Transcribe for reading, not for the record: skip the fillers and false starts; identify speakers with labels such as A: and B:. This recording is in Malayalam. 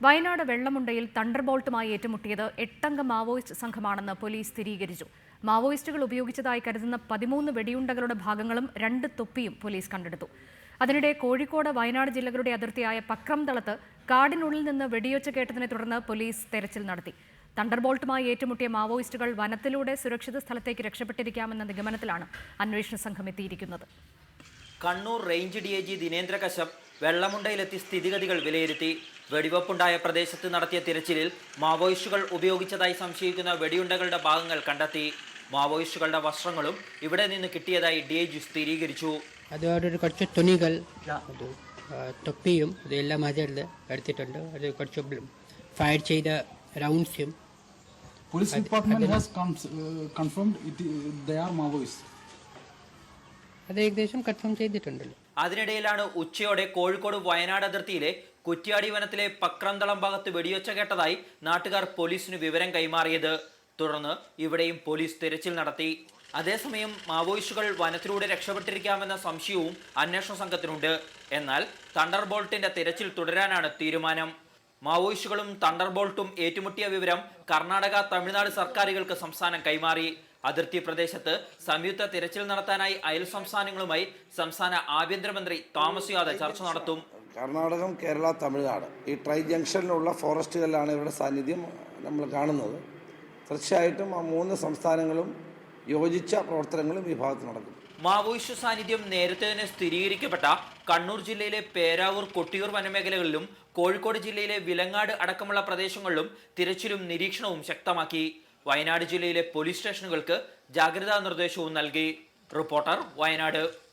A: വയനാട് വെള്ളമുണ്ടയിൽ തണ്ടർബോൾട്ടുമായി ഏറ്റുമുട്ടിയത് 8 മാവോയിസ്റ്റ് സംഘമാണെന്ന് പോലീസ് സ്ഥിരീകരിച്ചു. മാവോയിസ്റ്റുകൾ ഉപയോഗിച്ചതായി കരുതുന്ന 13 വെടിയുണ്ടകളുടെ ഭാഗങ്ങളും 2 തൊപ്പിയും പോലീസ് കണ്ടെടുത്തു. അതിനിടെ കോഴിക്കോട് വയനാട് ജില്ലകളുടെ അതിർത്തിയായ പക്രംതളത്ത് കാടിനുള്ളിൽ നിന്ന് വെടിയൊച്ച കേട്ടതിനെ തുടർന്ന് പോലീസ് തെരച്ചിൽ നടത്തി. തണ്ടർബോൾട്ടുമായി ഏറ്റുമുട്ടിയ മാവോയിസ്റ്റുകൾ വനത്തിലൂടെ സുരക്ഷിത സ്ഥലത്തേക്ക് രക്ഷപ്പെട്ടിരിക്കാമെന്ന നിഗമനത്തിലാണ് അന്വേഷണ സംഘം എത്തിയിരിക്കുന്നത്.
B: കണ്ണൂർ റേഞ്ച് DIG ദിനേന്ദ്ര കശ്യപ് വെള്ളമുണ്ടയിലെത്തി സ്ഥിതിഗതികൾ വിലയിരുത്തി. വെടിവെപ്പുണ്ടായ പ്രദേശത്ത് നടത്തിയ തിരച്ചിലിൽ മാവോയിസ്റ്റുകൾ ഉപയോഗിച്ചതായി സംശയിക്കുന്ന വെടിയുണ്ടകളുടെ ഭാഗങ്ങൾ കണ്ടെത്തി. മാവോയിസ്റ്റുകളുടെ വസ്ത്രങ്ങളും ഇവിടെ നിന്ന് കിട്ടിയതായി DIG സ്ഥിരീകരിച്ചു.
C: അതോടൊരു കുറച്ച് തുണികൾ, തൊപ്പിയും ഇതെല്ലാം അതിൽ എടുത്തിട്ടുണ്ട്. അത് കുറച്ച് ഫയർ ചെയ്ത റൗണ്ട്സും.
D: Police department has confirmed they are Maoists.
C: അത് ഏകദേശം കൺഫേം ചെയ്തിട്ടുണ്ടല്ലോ.
B: അതിനിടയിലാണ് ഉച്ചയോടെ കോഴിക്കോട് വയനാട് അതിർത്തിയിലെ കുറ്റ്യാടി വനത്തിലെ പക്രംതളം ഭാഗത്ത് വെടിയൊച്ച കേട്ടതായി നാട്ടുകാർ പോലീസിന് വിവരം കൈമാറിയത്. തുടർന്ന് ഇവിടെയും പോലീസ് തിരച്ചിൽ നടത്തി. അതേസമയം മാവോയിസ്റ്റുകൾ വനത്തിലൂടെ രക്ഷപ്പെട്ടിരിക്കാമെന്ന സംശയവും അന്വേഷണ സംഘത്തിനുണ്ട്. എന്നാൽ തണ്ടർബോൾട്ടിന്റെ തിരച്ചിൽ തുടരാനാണ് തീരുമാനം. മാവോയിസ്റ്റുകളും തണ്ടർബോൾട്ടും ഏറ്റുമുട്ടിയ വിവരം കർണാടക, തമിഴ്നാട് സർക്കാരുകൾക്ക് സംസ്ഥാനം കൈമാറി. അതിർത്തി പ്രദേശത്ത് സംയുക്ത തിരച്ചിൽ നടത്താനായി അയൽ സംസ്ഥാനങ്ങളുമായി സംസ്ഥാന ആഭ്യന്തരമന്ത്രി തോമസ് യാദവ് ചർച്ച നടത്തും.
E: കർണാടകം, കേരള, തമിഴ്നാട് ഈ ട്രൈ ജംഗ്ഷനിലുള്ള ഫോറസ്റ്റുകളിലാണ് ഇവരുടെ സാന്നിധ്യം നമ്മൾ കാണുന്നത്. തീർച്ചയായിട്ടും ആ 3 സംസ്ഥാനങ്ങളും യോജിച്ച പ്രവർത്തനങ്ങളും ഈ ഭാഗത്ത് നടക്കും.
B: മാവോയിസ്റ്റ് സാന്നിധ്യം നേരത്തെ തന്നെ സ്ഥിരീകരിക്കപ്പെട്ട കണ്ണൂർ ജില്ലയിലെ പേരാവൂർ, കൊട്ടിയൂർ വനമേഖലകളിലും കോഴിക്കോട് ജില്ലയിലെ വിലങ്ങാട് അടക്കമുള്ള പ്രദേശങ്ങളിലും തിരച്ചിലും നിരീക്ഷണവും ശക്തമാക്കി. വയനാട് ജില്ലയിലെ പോലീസ് സ്റ്റേഷനുകൾക്ക് ജാഗ്രതാ നിർദ്ദേശവും നൽകി. റിപ്പോർട്ടർ, വയനാട്.